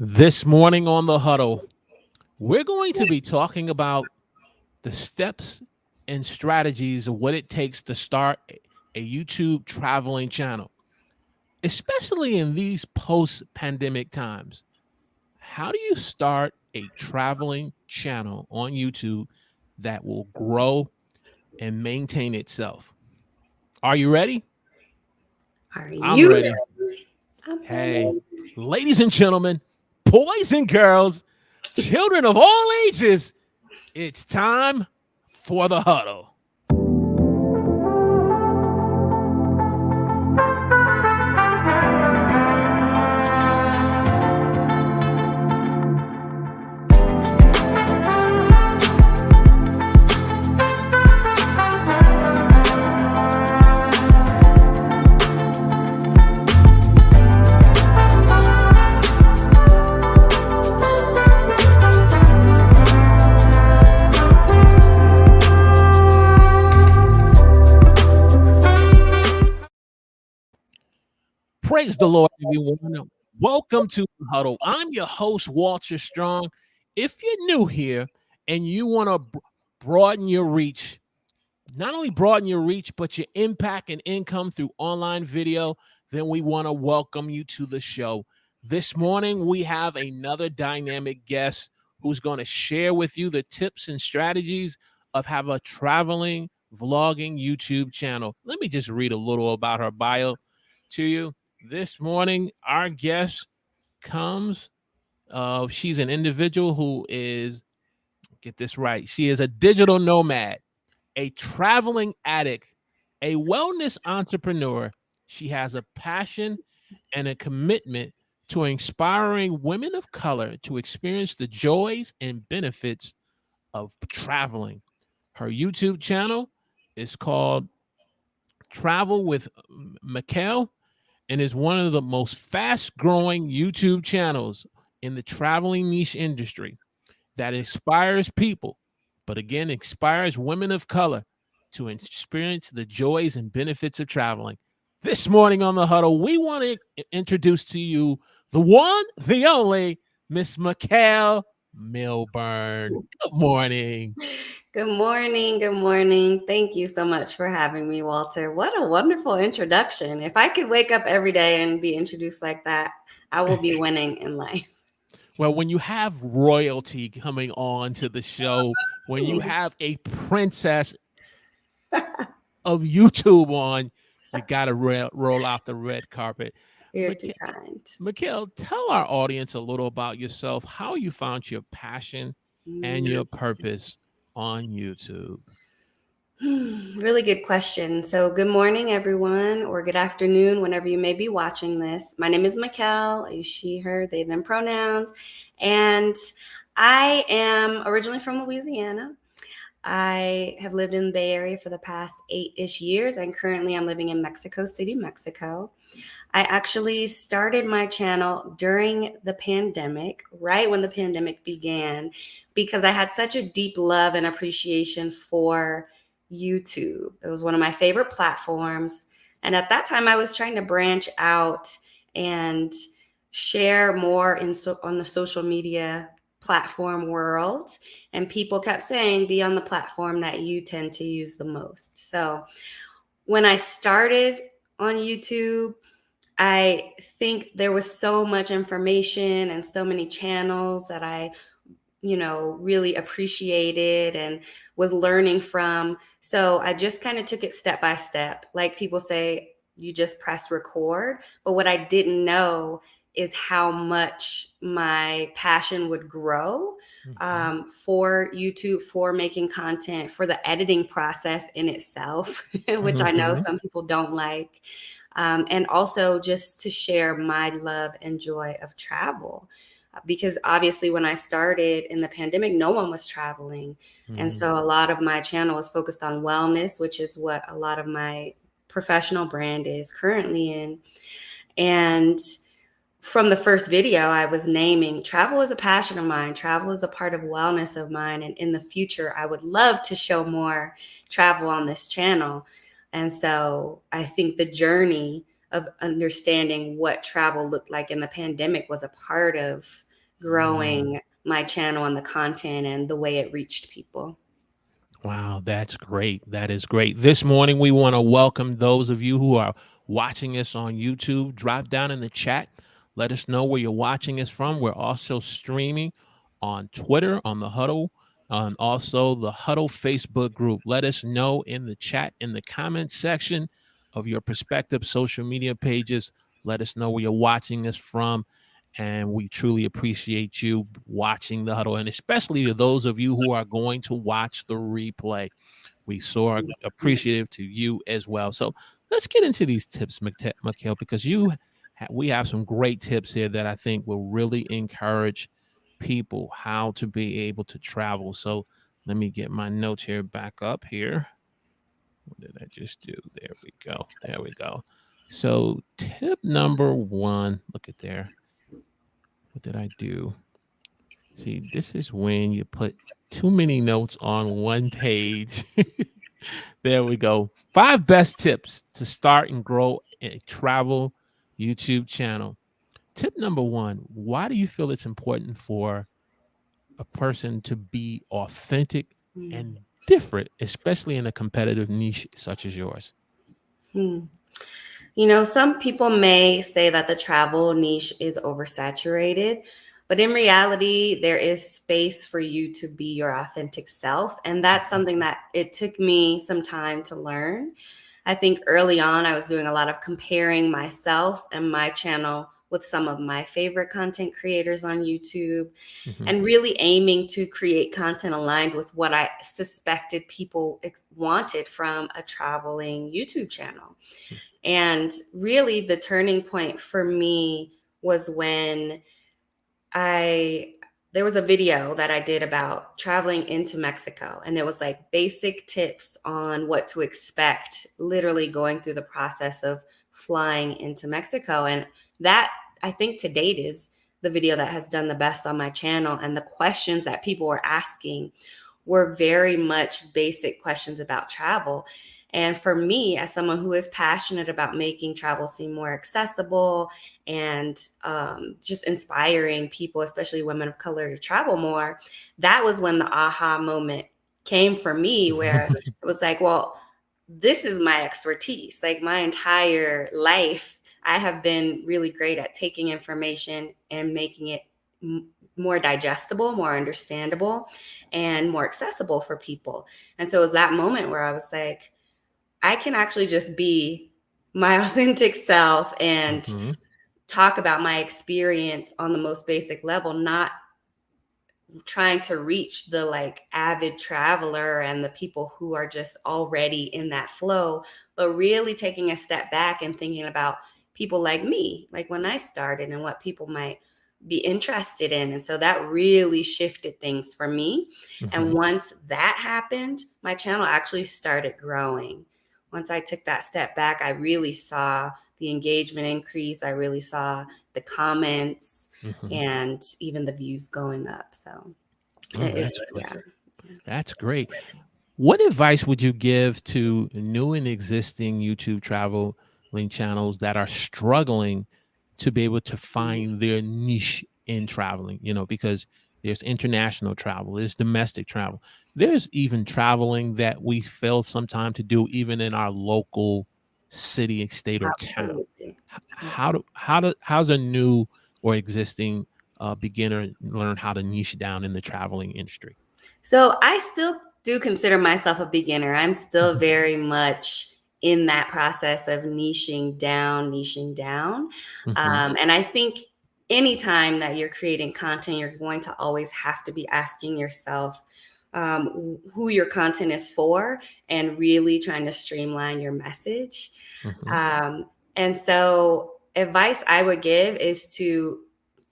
This morning on the Huddle, we're going to be talking about the steps and strategies of what it takes to start a YouTube traveling channel, especially in these post pandemic times. How do you start a traveling channel on YouTube that will grow and maintain itself? Are you ready? Are I'm you ready. ready? I'm Hey, ready. ladies and gentlemen, boys and girls, children of all ages, it's time for the huddle. Praise the Lord, everyone. Welcome to the huddle. I'm your host, Walter Strong. If you're new here and you want to broaden your reach, not only broaden your reach, but your impact and income through online video, then we want to welcome you to the show. This morning, we have another dynamic guest who's going to share with you the tips and strategies of have a traveling vlogging YouTube channel. Let me just read a little about her bio to you. This morning, our guest comes. She's an individual who is, get this right, she is a digital nomad, a traveling addict, a wellness entrepreneur. She has a passion and a commitment to inspiring women of color to experience the joys and benefits of traveling. Her YouTube channel is called Travel with Meckell and is one of the most fast growing YouTube channels in the traveling niche industry that inspires people, but again, inspires women of color to experience the joys and benefits of traveling. This morning on the huddle, we want to introduce to you the one, the only, Miss Meckell Milburn. Good morning. Good morning. Good morning. Thank you so much for having me, Walter. What a wonderful introduction. If I could wake up every day and be introduced like that, I will be winning in life. Well, when you have royalty coming on to the show, when you have a princess of YouTube on, you got to roll out the red carpet. You're too Meckell, kind. Meckell, tell our audience a little about yourself, how you found your passion and your purpose on YouTube. Really good question. So, good morning, everyone, or good afternoon, whenever you may be watching this. My name is Meckell. I use she, her, they, them pronouns. And I am originally from Louisiana. I have lived in the Bay Area for the past 8-ish years, and currently I'm living in Mexico City, Mexico. I actually started my channel during the pandemic, right when the pandemic began, because I had such a deep love and appreciation for YouTube. It was one of my favorite platforms. And at that time, I was trying to branch out and share more on the social media platform world. And people kept saying, be on the platform that you tend to use the most. So when I started on YouTube, I think there was so much information and so many channels that I really appreciated and was learning from. So I just kind of took it step by step. Like people say, you just press record. But what I didn't know is how much my passion would grow for YouTube, for making content, for the editing process in itself, which I know Mm-hmm. some people don't like. And also just to share my love and joy of travel. Because obviously, when I started in the pandemic, no one was traveling. And Mm-hmm. so a lot of my channel was focused on wellness, which is what a lot of my professional brand is currently in. And from the first video, I was naming travel is a passion of mine. Travel is a part of wellness of mine. And in the future, I would love to show more travel on this channel. And so I think the journey of understanding what travel looked like in the pandemic was a part of Mm. growing my channel and the content and the way it reached people. Wow, that's great. That is great. This morning, we want to welcome those of you who are watching us on YouTube. Drop down in the chat. Let us know where you're watching us from. We're also streaming on Twitter, on the Huddle, and also the Huddle Facebook group. Let us know in the chat, in the comment section of your respective social media pages. Let us know where you're watching us from. And we truly appreciate you watching the Huddle, and especially those of you who are going to watch the replay. We so are appreciative to you as well. So let's get into these tips, Meckell, because we have some great tips here that I think will really encourage people how to be able to travel. So let me get my notes here back up here. What did I just do? There we go. There we go. So tip number one, look at there. What did I do? See, this is when you put too many notes on one page. There we go. 5 best tips to start and grow a travel YouTube channel. Tip number one, why do you feel it's important for a person to be authentic Mm. and different, especially in a competitive niche such as yours? Hmm. Some people may say that the travel niche is oversaturated, but in reality, there is space for you to be your authentic self. And that's Mhm, something that it took me some time to learn. I think early on, I was doing a lot of comparing myself and my channel with some of my favorite content creators on YouTube mhm, and really aiming to create content aligned with what I suspected people wanted from a traveling YouTube channel. And really, the turning point for me was when I there was a video that I did about traveling into Mexico, and it was like basic tips on what to expect, literally going through the process of flying into Mexico. And that, I think, to date is the video that has done the best on my channel. And the questions that people were asking were very much basic questions about travel. And for me, as someone who is passionate about making travel seem more accessible and just inspiring people, especially women of color, to travel more, that was when the aha moment came for me, where mhm, it was like, well, this is my expertise. Like my entire life, I have been really great at taking information and making it more digestible, more understandable, and more accessible for people. And so it was that moment where I was like, I can actually just be my authentic self and mhm, talk about my experience on the most basic level, not trying to reach the like avid traveler and the people who are just already in that flow, but really taking a step back and thinking about people like me, like when I started and what people might be interested in. And so that really shifted things for me. And mhm. once that happened, my channel actually started growing. Once I took that step back, I really saw the engagement increase. I really saw the comments Mhm. and even the views going up. So Oh, it's that's great. yeah. That's great. What advice would you give to new and existing YouTube traveling channels that are struggling to be able to Mm. find their niche in traveling? Because there's international travel, there's domestic travel, there's even traveling that we fail sometime to do, even in our local city, state, or town. Absolutely. How's a new or existing beginner learn how to niche down in the traveling industry? So I still do consider myself a beginner. I'm still Mhm, very much in that process of niching down, niching down. mhm, And I think anytime that you're creating content, you're going to always have to be asking yourself who your content is for and really trying to streamline your message. mhm, And so, advice I would give is to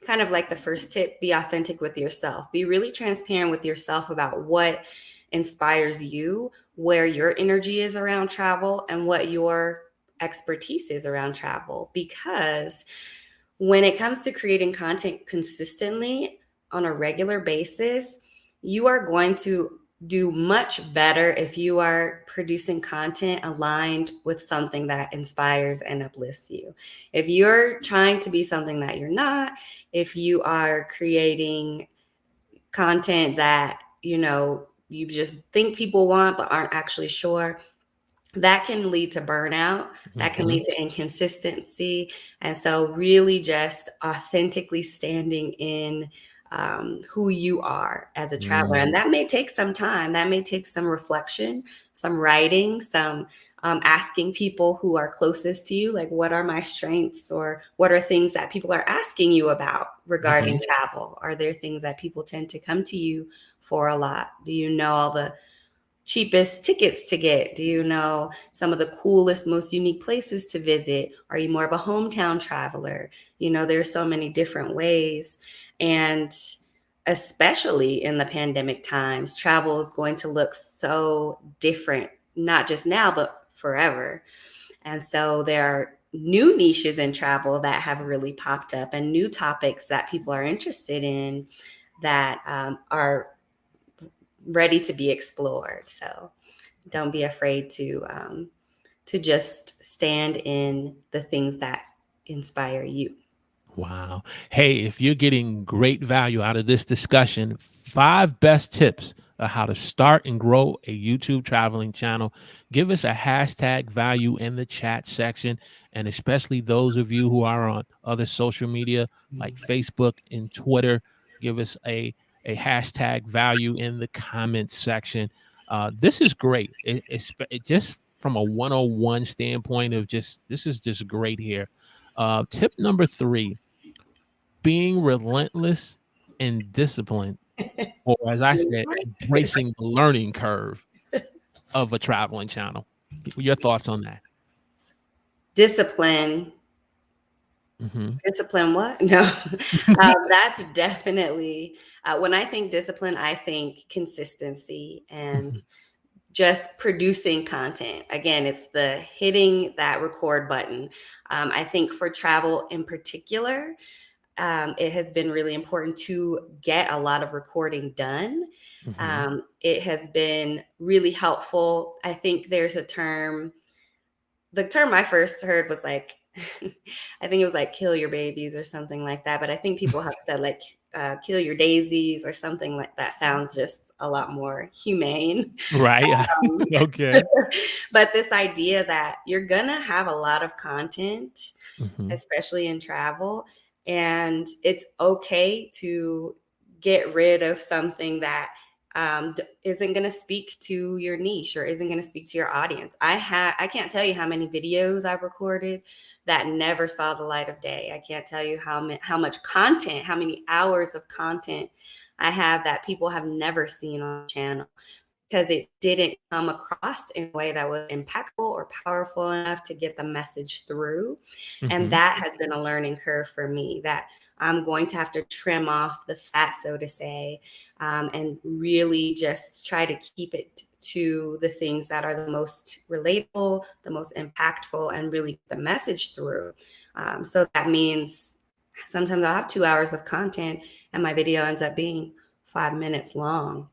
kind of like the first tip, be authentic with yourself. Be really transparent with yourself about what inspires you, where your energy is around travel, and what your expertise is around travel. Because when it comes to creating content consistently on a regular basis, you are going to do much better if you are producing content aligned with something that inspires and uplifts you. If you're trying to be something that you're not, if you are creating content that, you just think people want but aren't actually sure, that can lead to burnout, that can lead to inconsistency. And so really just authentically standing in who you are as a traveler. And that may take some time, that may take some reflection, some writing, some asking people who are closest to you, like, what are my strengths, or what are things that people are asking you about regarding travel? Are there things that people tend to come to you for a lot? Do you know all the cheapest tickets to get? Do you know some of the coolest, most unique places to visit? Are you more of a hometown traveler? There's so many different ways. And especially in the pandemic times, travel is going to look so different, not just now, but forever. And so there are new niches in travel that have really popped up, and new topics that people are interested in that are ready to be explored. So don't be afraid to just stand in the things that inspire you. Wow. Hey, if you're getting great value out of this discussion, 5 best tips of how to start and grow a YouTube traveling channel. Give us a hashtag value in the chat section. And especially those of you who are on other social media like Facebook and Twitter, give us a hashtag value in the comments section. This is great. It just from a 101 standpoint of just, this is just great here. Tip number 3, being relentless and disciplined, or as I said, embracing the learning curve of a traveling channel. Your thoughts on that? Discipline. Mhm. Discipline what? No. That's definitely, when I think discipline, I think consistency and Mhm. just producing content. Again, it's the hitting that record button. I think for travel in particular, it has been really important to get a lot of recording done. Mhm. It has been really helpful. I think there's the term I first heard was like, I think it was like kill your babies or something like that. But I think people have said like kill your daisies or something like that. Sounds just a lot more humane. Right. Um, Okay. but this idea that you're going to have a lot of content, Mhm. especially in travel, and it's okay to get rid of something that isn't going to speak to your niche or isn't going to speak to your audience. I can't tell you how many videos I've recorded that never saw the light of day. I can't tell you how much content, how many hours of content I have that people have never seen on the channel because it didn't come across in a way that was impactful or powerful enough to get the message through. And Mhm. that has been a learning curve for me, that I'm going to have to trim off the fat, so to say, and really just try to keep it to the things that are the most relatable, the most impactful, and really get the message through. So that means sometimes I'll have 2 hours of content and my video ends up being 5 minutes long.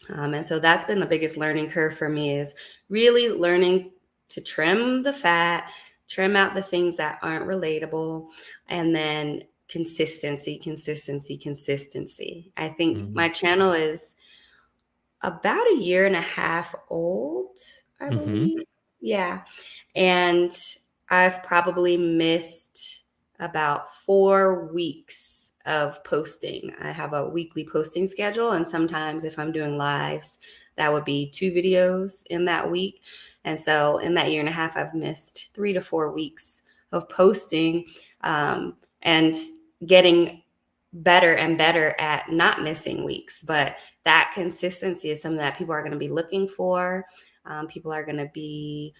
And so that's been the biggest learning curve for me, is really learning to trim the fat, trim out the things that aren't relatable, and then consistency, consistency, consistency. I think my Mhm. channel is about a year and a half old, I Mhm. believe. Yeah. And I've probably missed about 4 weeks of posting. I have a weekly posting schedule, and sometimes if I'm doing lives, that would be 2 videos in that week. And so in that year and a half, I've missed 3 to 4 weeks of posting, and getting better and better at not missing weeks. But that consistency is something that people are going to be looking for. People are going to be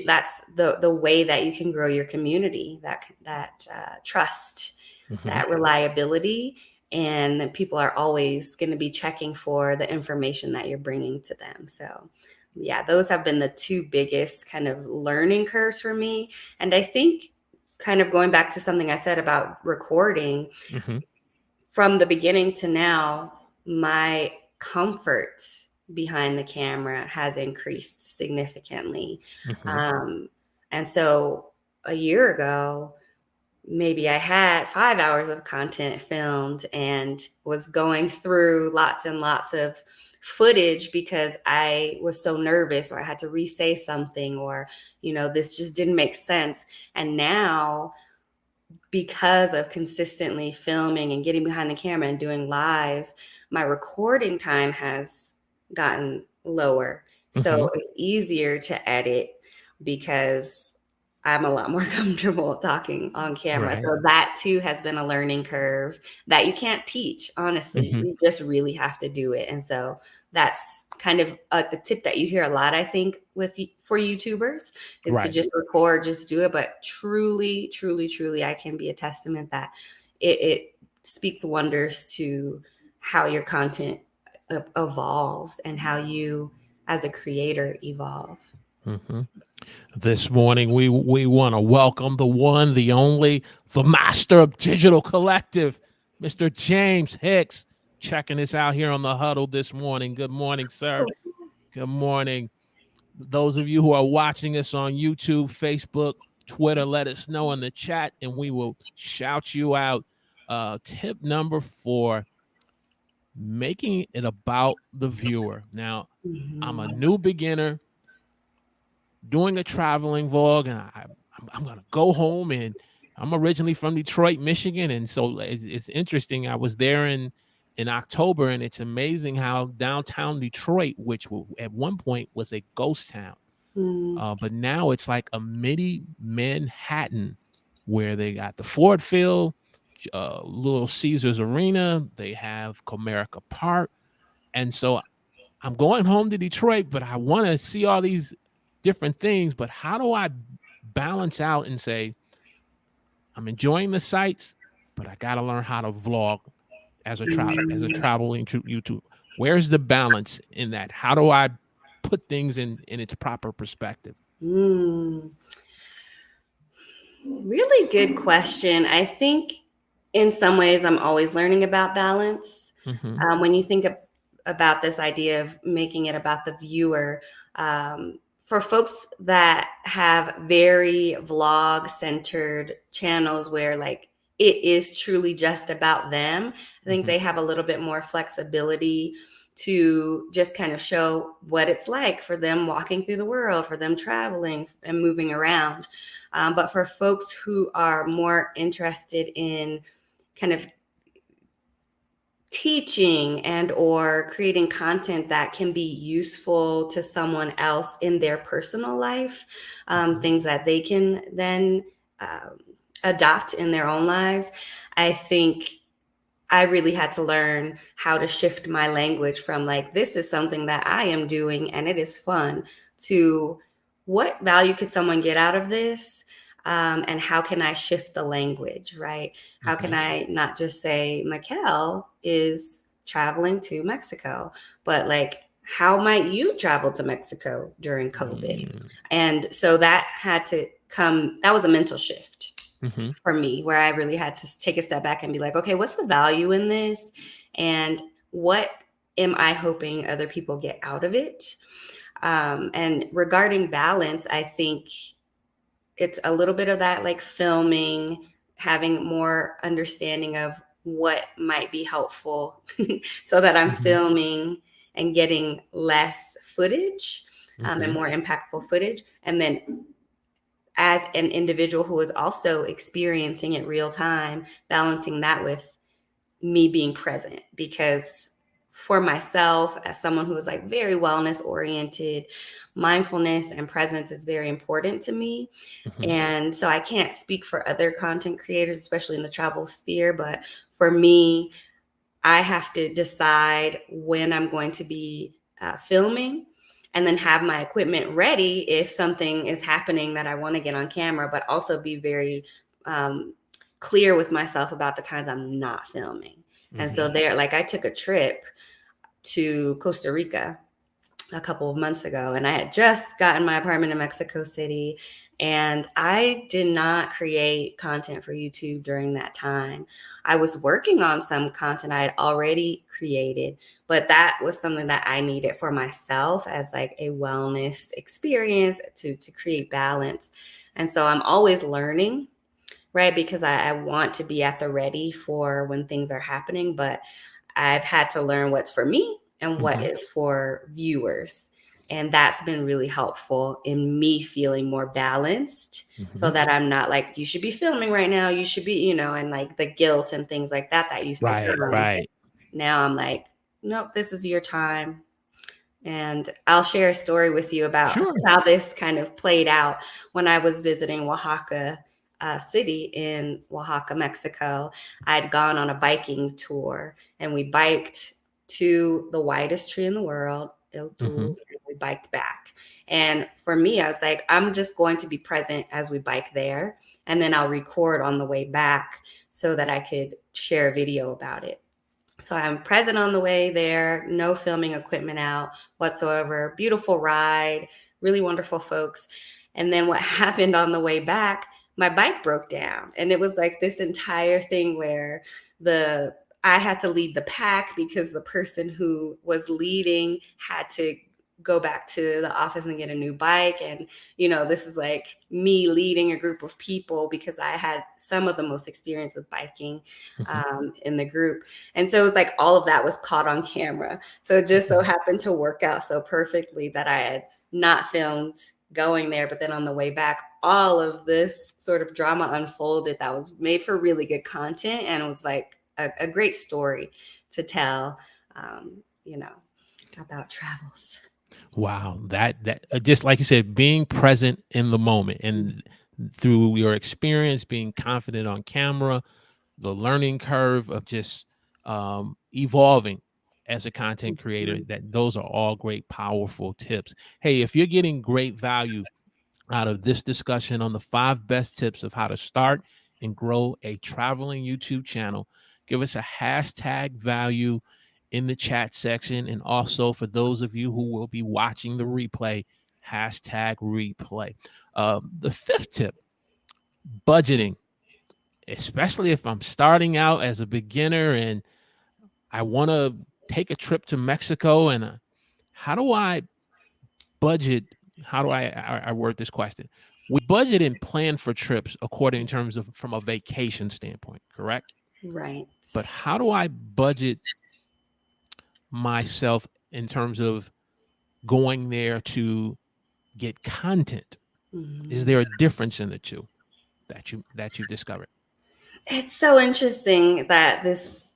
that's the way that you can grow your community, that trust, Mhm. that reliability, and that people are always going to be checking for the information that you're bringing to them. So yeah, those have been the two biggest kind of learning curves for me. And I think, kind of going back to something I said about recording, Mhm. from the beginning to now, my comfort behind the camera has increased significantly. Mm-hmm. Um, and so a year ago, maybe I had 5 hours of content filmed and was going through lots and lots of footage because I was so nervous, or I had to re-say something, or, this just didn't make sense. And now, because of consistently filming and getting behind the camera and doing lives, my recording time has gotten lower. Mm-hmm. So it's easier to edit because I'm a lot more comfortable talking on camera. Right. So that too has been a learning curve that you can't teach, honestly. Mm-hmm. You just really have to do it. And so that's kind of a tip that you hear a lot, I think, for YouTubers, is to Right. just record, just do it. But truly, truly, truly, I can be a testament that it speaks wonders to how your content evolves and how you, as a creator, evolve. Mm-hmm. This morning, we want to welcome the one, the only, the master of digital collective, Mr. James Hicks, checking us out here on the Huddle this morning. Good morning, sir. Good morning. Those of you who are watching us on YouTube, Facebook, Twitter, let us know in the chat and we will shout you out. Tip number 4, making it about the viewer. Now, I'm a Mhm. new beginner doing a traveling vlog, and I'm going to go home. And I'm originally from Detroit, Michigan. And so it's interesting. I was there in October, and it's amazing how downtown Detroit, which at one point was a ghost town, Mm. but now it's like a mini Manhattan where they got the Ford Field, Little Caesars Arena, they have Comerica Park. And so I'm going home to Detroit, but I want to see all these different things. But how do I balance out and say, I'm enjoying the sights, but I got to learn how to vlog as a Mm. traveling YouTube? Where's the balance in that? How do I put things in its proper perspective? Mm. Really good question. I think in some ways I'm always learning about balance. Mm-hmm. When you think about this idea of making it about the viewer, for folks that have very vlog centered channels where like it is truly just about them, I think Mm-hmm. they have a little bit more flexibility to just kind of show what it's like for them walking through the world, for them traveling and moving around. But for folks who are more interested in kind of teaching and or creating content that can be useful to someone else in their personal life, Mm-hmm. things that they can then um, adopt in their own lives, I think I really had to learn how to shift my language from like, this is something that I am doing and it is fun, to what value could someone get out of this? And how can I shift the language, right? How can Mm-hmm. I not just say Meckell is traveling to Mexico, but like, how might you travel to Mexico during COVID? And so that had to come, that was a mental shift Mm-hmm. for me, where I really had to take a step back and be like, okay, what's the value in this? And what am I hoping other people get out of it? And regarding balance, I think it's a little bit of that, like filming, having more understanding of what might be helpful so that I'm Mm-hmm. filming and getting less footage, and Mm-hmm. more impactful footage. And then as an individual who is also experiencing it real time, balancing that with me being present. Because for myself, as someone who is like very wellness oriented, mindfulness and presence is very important to me. Mm-hmm. And so I can't speak for other content creators, especially in the travel sphere, but for me, I have to decide when I'm going to be filming, and then have my equipment ready if something is happening that I want to get on camera, but also be very um, clear with myself about the times I'm not filming. And Mm-hmm. so there, like I took a trip to Costa Rica a couple of months ago, and I had just gotten my apartment in Mexico City, And I did not create content for YouTube during that time. I was working on some content I had already created, but that was something that I needed for myself as like a wellness experience to create balance. And so I'm always learning, right? Because I want to be at the ready for when things are happening, but I've had to learn what's for me and what Mhm. is for viewers. And that's been really helpful in me feeling more balanced so Mhm. that I'm not like, you should be filming right now. You should be, and like the guilt and things like that that used to Right, come. right. Now I'm like, nope, this is your time. And I'll share a story with you about Sure. how this kind of played out when I was visiting Oaxaca city in Oaxaca, Mexico. I'd gone on a biking tour and we biked to the widest tree in the world, El Tul, Mhm. and we biked back. And for me, I was like, I'm just going to be present as we bike there. And then I'll record on the way back so that I could share a video about it. So I'm present on the way there, no filming equipment out whatsoever. Beautiful ride, really wonderful folks. And then what happened on the way back, my bike broke down. And it was like this entire thing where the I had to lead the pack because the person who was leading had to go back to the office and get a new bike. And, this is like me leading a group of people because I had some of the most experience with biking Mhm. in the group. And so it was like all of that was caught on camera. So it just so Mhm. happened to work out so perfectly that I had not filmed going there. But then on the way back, all of this sort of drama unfolded that was made for really good content. And it was like a great story to tell, you know, about travels. Wow, that just like you said, being present in the moment and through your experience, being confident on camera, the learning curve of just evolving as a content creator. Mhm. That those are all great, powerful tips. Hey, if you're getting great value out of this discussion on the 5 best tips of how to start and grow a traveling YouTube channel, give us a hashtag value in the chat section. And also for those of you who will be watching the replay, hashtag replay. The 5th tip, budgeting, especially if I'm starting out as a beginner and I want to take a trip to Mexico. And how do I budget? How do I word this question? We budget and plan for trips according in terms of from a vacation standpoint, correct? Right. But how do I budget myself in terms of going there to get content? Is Mhm. there a difference in the two that you've discovered? It's so interesting that this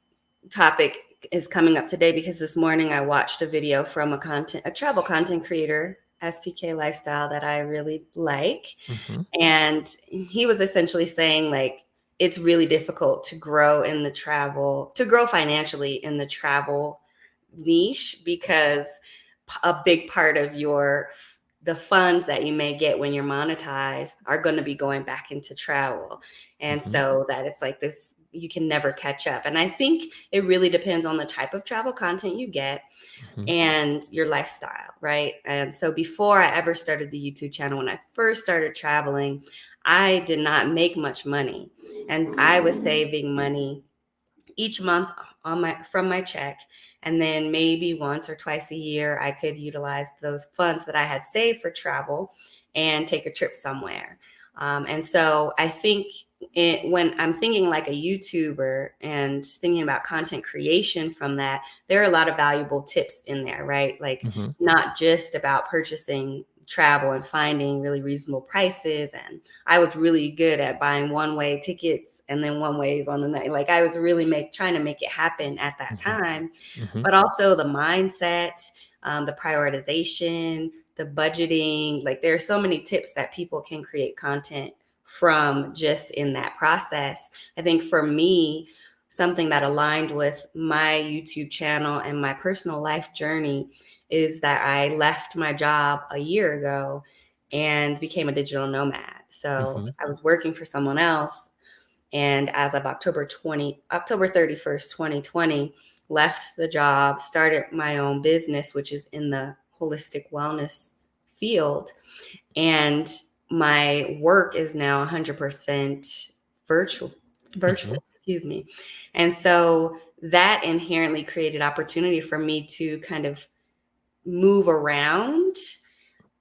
topic is coming up today because this morning I watched a video from a travel content creator, SPK Lifestyle, that I really like. Hmm. And he was essentially saying like it's really difficult to grow financially in the travel niche because a big part of the funds that you may get when you're monetized are going to be going back into travel. And Hmm. so that it's like this, you can never catch up. And I think it really depends on the type of travel content you get Hmm. and your lifestyle, right? And so before I ever started the YouTube channel, when I first started traveling, I did not make much money. And I was saving money each month from my check, and then maybe once or twice a year I could utilize those funds that I had saved for travel and take a trip somewhere. And so I think when I'm thinking like a YouTuber and thinking about content creation from that, there are a lot of valuable tips in there, right? Like Hmm. not just about purchasing travel and finding really reasonable prices. And I was really good at buying one-way tickets and then one ways on the night. Like I was really trying to make it happen at that Hmm. time, Hmm. but also the mindset, the prioritization, the budgeting. Like there are so many tips that people can create content from just in that process. I think for me, something that aligned with my YouTube channel and my personal life journey is that I left my job a year ago and became a digital nomad. So Hmm. I was working for someone else. And as of October 31st, 2020, left the job, started my own business, which is in the holistic wellness field. And my work is now 100% virtual, Mhm. excuse me. And so that inherently created opportunity for me to kind of move around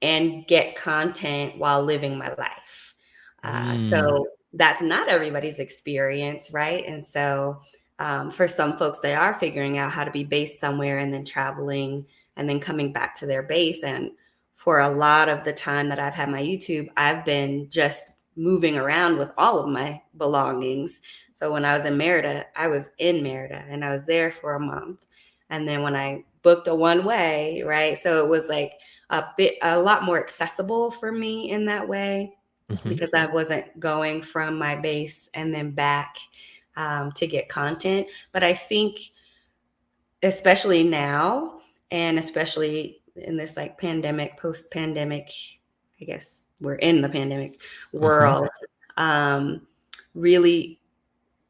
and get content while living my life. Mm. So that's not everybody's experience, right? And so for some folks, they are figuring out how to be based somewhere and then traveling and then coming back to their base. And for a lot of the time that I've had my YouTube, I've been just moving around with all of my belongings. So when I was in Merida, I was in Merida and I was there for a month. And then when I booked a one way, right? So it was like a lot more accessible for me in that way Mhm. because I wasn't going from my base and then back to get content. But I think, especially now, and especially in this like pandemic, post pandemic, I guess we're in the pandemic Mhm. world, um, really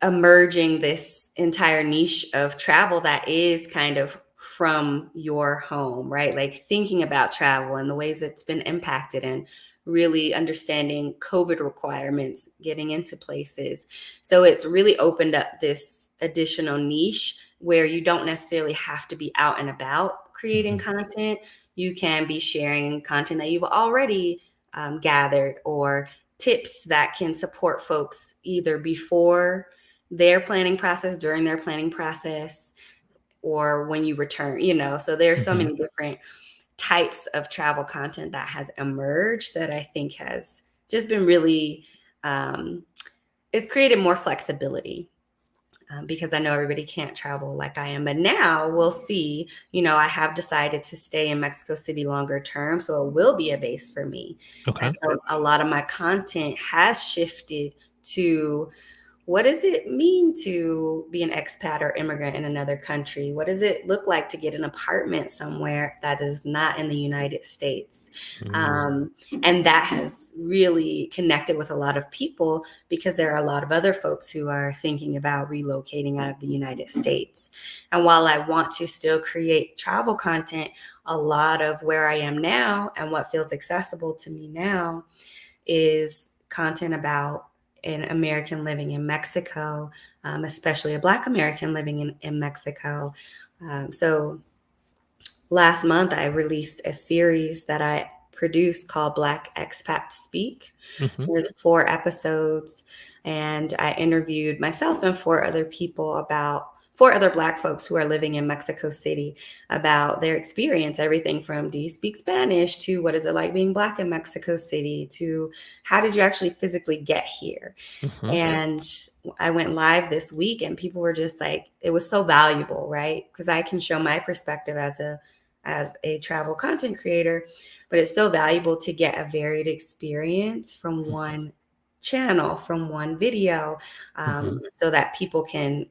emerging this entire niche of travel that is kind of from your home, right? Like thinking about travel and the ways it's been impacted and really understanding COVID requirements, getting into places. So it's really opened up this additional niche where you don't necessarily have to be out and about creating Mhm. content. You can be sharing content that you've already gathered, or tips that can support folks either before their planning process, during their planning process, or when you return, So there's so Mhm. many different types of travel content that has emerged that I think has just been really, um, it's created more flexibility. Because I know everybody can't travel like I am. But now we'll see. I have decided to stay in Mexico City longer term. So it will be a base for me. Okay. And so a lot of my content has shifted to, what does it mean to be an expat or immigrant in another country? What does it look like to get an apartment somewhere that is not in the United States? Mm. Um, and that has really connected with a lot of people because there are a lot of other folks who are thinking about relocating out of the United States. And while I want to still create travel content, a lot of where I am now and what feels accessible to me now is content about an American living in Mexico, especially a Black American living in Mexico. So last month, I released a series that I produced called Black Expats Speak. Mhm. There's 4 episodes, and I interviewed myself and 4 other Black folks who are living in Mexico City about their experience. Everything from, do you speak Spanish, to what is it like being Black in Mexico City, to how did you actually physically get here? Mhm. And I went live this week and people were just like, it was so valuable, right? Because I can show my perspective as a travel content creator, but it's so valuable to get a varied experience from one channel, from one video, Mhm. so that people can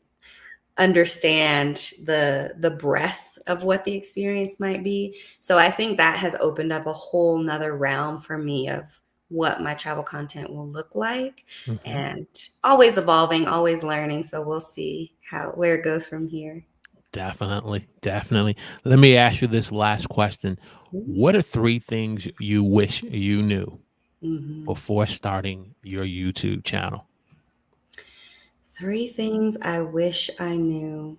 understand the breadth of what the experience might be. So I think that has opened up a whole nother realm for me of what my travel content will look like, Mhm. and always evolving, always learning. So we'll see where it goes from here. Definitely. Definitely. Let me ask you this last question. What are 3 things you wish you knew Mm-hmm. before starting your YouTube channel? 3 things I wish I knew.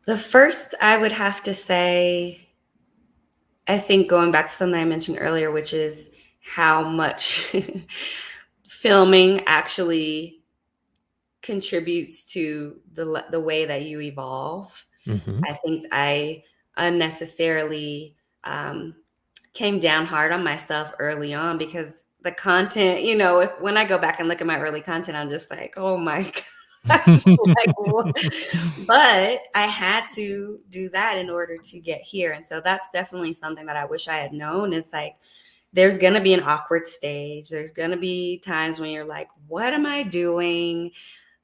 The first, I would have to say, I think going back to something I mentioned earlier, which is how much filming actually contributes to the way that you evolve. Mhm. I think I unnecessarily came down hard on myself early on because the content, when I go back and look at my early content, I'm just like, oh my gosh, like what? But I had to do that in order to get here. And so that's definitely something that I wish I had known, is like, there's going to be an awkward stage. There's going to be times when you're like, what am I doing?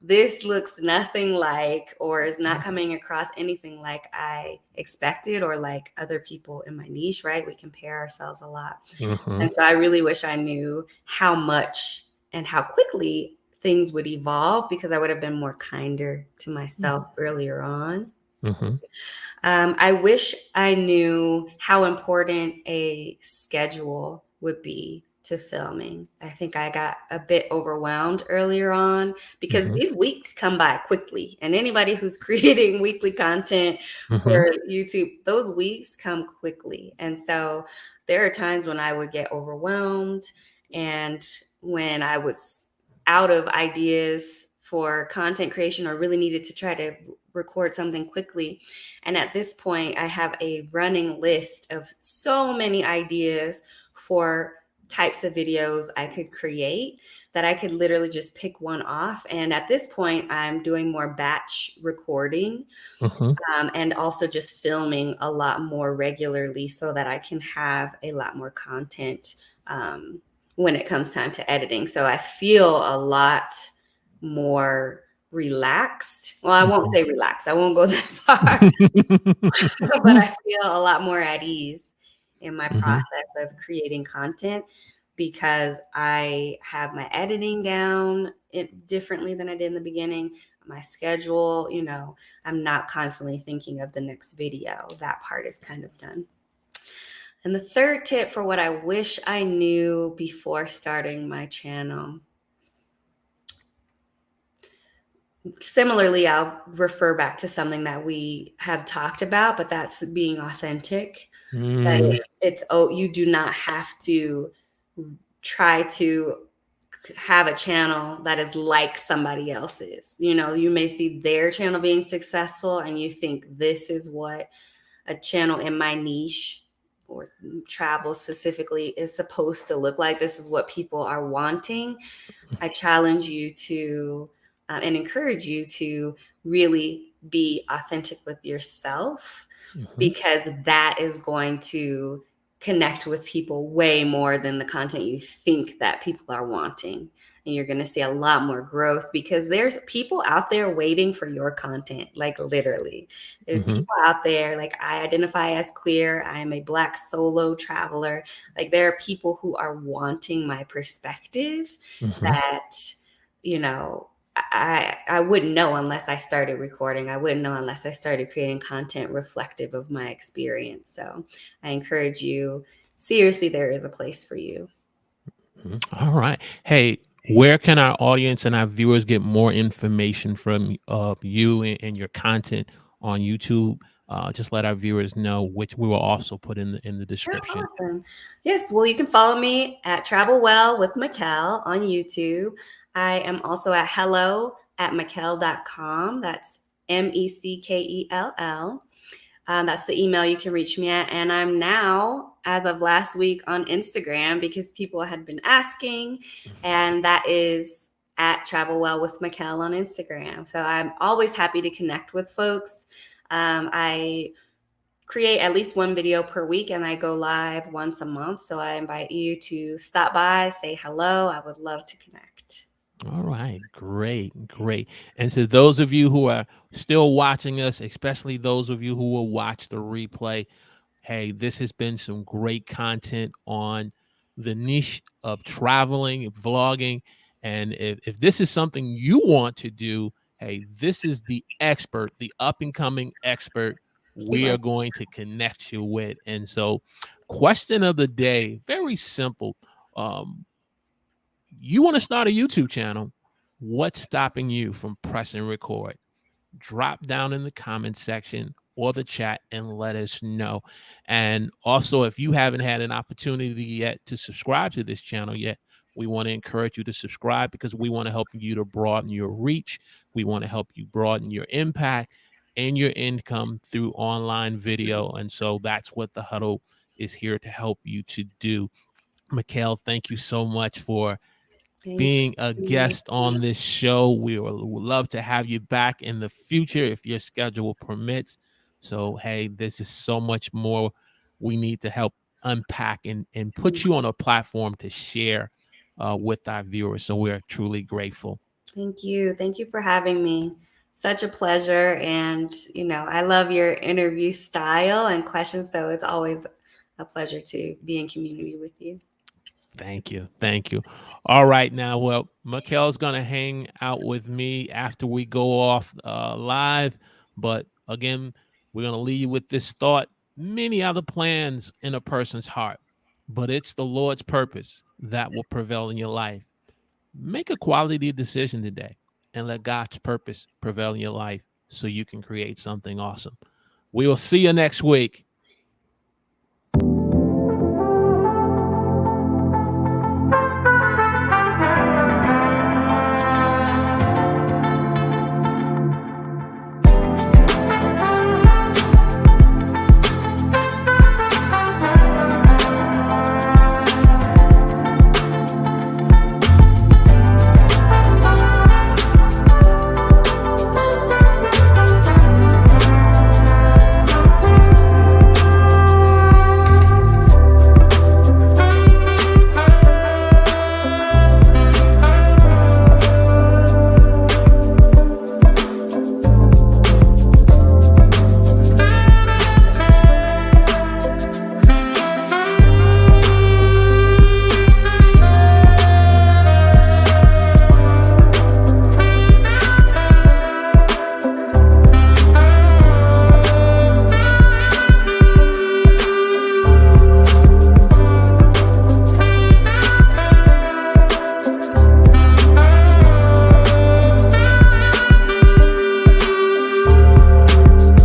This looks nothing like, or is not coming across anything like I expected, or like other people in my niche, right? We compare ourselves a lot. Mhm. And so I really wish I knew how much and how quickly things would evolve, because I would have been more kinder to myself earlier on. Mhm. I wish I knew how important a schedule would be to filming. I think I got a bit overwhelmed earlier on because Mhm. these weeks come by quickly. And anybody who's creating weekly content Mhm. for YouTube, those weeks come quickly. And so there are times when I would get overwhelmed and when I was out of ideas for content creation or really needed to try to record something quickly. And at this point, I have a running list of so many ideas for types of videos I could create that I could literally just pick one off. And at this point, I'm doing more batch recording, Mhm. and also just filming a lot more regularly so that I can have a lot more content when it comes time to editing. So I feel a lot more relaxed. Well, I won't say relaxed, I won't go that far, but I feel a lot more at ease in my Mhm. process of creating content because I have my editing down differently than I did in the beginning. My schedule, I'm not constantly thinking of the next video. That part is kind of done. And the third tip for what I wish I knew before starting my channel. Similarly, I'll refer back to something that we have talked about, but that's being authentic. That Mm. you do not have to try to have a channel that is like somebody else's. You may see their channel being successful and you think this is what a channel in my niche or travel specifically is supposed to look like. This is what people are wanting. I challenge you to and encourage you to really be authentic with yourself Mhm. because that is going to connect with people way more than the content you think that people are wanting. And you're going to see a lot more growth because there's people out there waiting for your content, like literally. There's Mhm. people out there, like I identify as queer, I am a Black solo traveler. Like there are people who are wanting my perspective Mhm. that, you know, I wouldn't know unless I started recording. I wouldn't know unless I started creating content reflective of my experience. So I encourage you, seriously, there is a place for you. Mhm. All right. Hey, where can our audience and our viewers get more information from you and your content on YouTube? Just let our viewers know, which we will also put in the Oh, description. awesome. Yes, well, you can follow me at Travel Well with Meckell on YouTube. I am also at hello@meckell.com. That's Meckell. That's the email you can reach me at. And I'm now, as of last week, on Instagram because people had been asking. And that is at Travel Well with Meckell on Instagram. So I'm always happy to connect with folks. I create at least one video per week and I go live once a month. So I invite you to stop by, say hello. I would love to connect. All right, great, great. And to those of you who are still watching us, especially those of you who will watch the replay, hey, this has been some great content on the niche of traveling, vlogging. And if this is something you want to do, hey, this is the expert, the up and coming expert You we are. are going to connect you with. And so, question of the day, very simple. Um, you want to start a YouTube channel. What's stopping you from pressing record? Drop down in the comment section or the chat and let us know. And also, if you haven't had an opportunity yet to subscribe to this channel yet, we want to encourage you to subscribe because we want to help you to broaden your reach. We want to help you broaden your impact and your income through online video. And so that's what the Huddle is here to help you to do. Meckell, thank you so much for Thank being a you. guest on this show. We would love to have you back in the future if your schedule permits. So, hey, this is so much more we need to help unpack and put you on a platform to share with our viewers. So, we're truly grateful. Thank you. Thank you for having me. Such a pleasure. And, I love your interview style and questions. So it's always a pleasure to be in community with you. Thank you. Thank you. All right. Now, well, Meckell's going to hang out with me after we go off live. But again, We're going to leave you with this thought. Many other plans in a person's heart, but it's the Lord's purpose that will prevail in your life. Make a quality decision today and let God's purpose prevail in your life so you can create something awesome. We will see you next week.